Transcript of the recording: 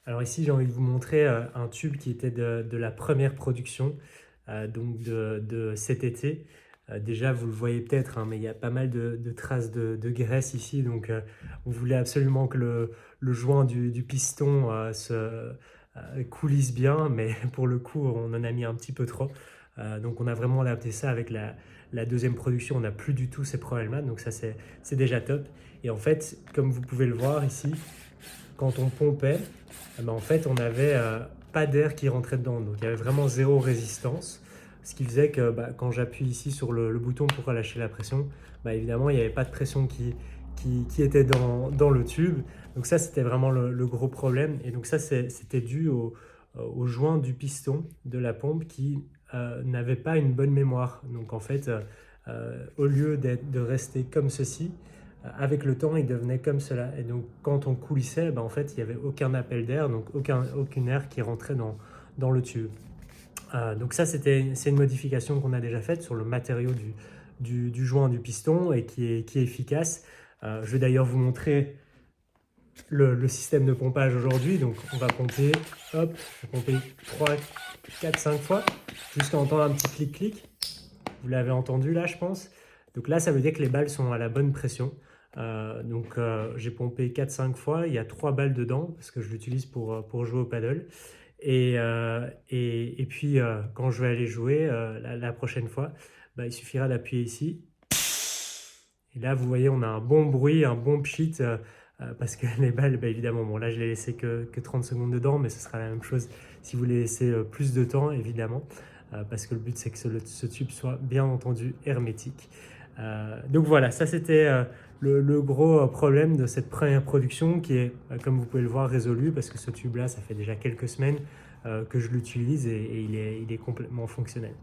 Alors ici, j'ai envie de vous montrer un tube qui était de la première production, donc de cet été. Déjà, vous le voyez peut-être, hein, mais il y a pas mal de traces de graisse ici. Donc, on voulait absolument que le joint du piston coulisse bien, mais pour le coup, on en a mis un petit peu trop. Donc, on a vraiment adapté ça avec la deuxième production. On n'a plus du tout ces problèmes-là. Donc, ça, c'est déjà top. Et en fait, comme vous pouvez le voir ici, quand on pompait, eh ben, en fait, on n'avait pas d'air qui rentrait dedans. Donc, il y avait vraiment zéro résistance. Ce qui faisait que quand j'appuie ici sur le bouton pour relâcher la pression, évidemment, il n'y avait pas de pression qui était dans le tube. Donc ça, c'était vraiment le gros problème. Et donc ça, c'était dû au joint du piston de la pompe qui n'avait pas une bonne mémoire. Donc en fait, au lieu de rester comme ceci, avec le temps, il devenait comme cela. Et donc, quand on coulissait, en fait, il n'y avait aucun appel d'air, donc aucun air qui rentrait dans le tube. Donc ça, c'est une modification qu'on a déjà faite sur le matériau du joint du piston et qui est efficace. Je vais d'ailleurs vous montrer le système de pompage aujourd'hui. Donc, on va pomper, hop, je vais pomper 3, 4, 5 fois jusqu'à entendre un petit clic-clic. Vous l'avez entendu là, je pense. Donc là, ça veut dire que les balles sont à la bonne pression. J'ai pompé 4-5 fois, il y a 3 balles dedans parce que je l'utilise pour jouer au paddle. Et puis, quand je vais aller jouer la prochaine fois, il suffira d'appuyer ici. Et là, vous voyez, on a un bon bruit, un bon pchit, parce que les balles, évidemment, bon là, je l'ai laissé que 30 secondes dedans, mais ce sera la même chose si vous les laissez plus de temps, évidemment, parce que le but, c'est que ce tube soit bien entendu hermétique. Donc voilà, ça c'était le gros problème de cette première production qui est, comme vous pouvez le voir, résolu parce que ce tube-là, ça fait déjà quelques semaines que je l'utilise et il est complètement fonctionnel.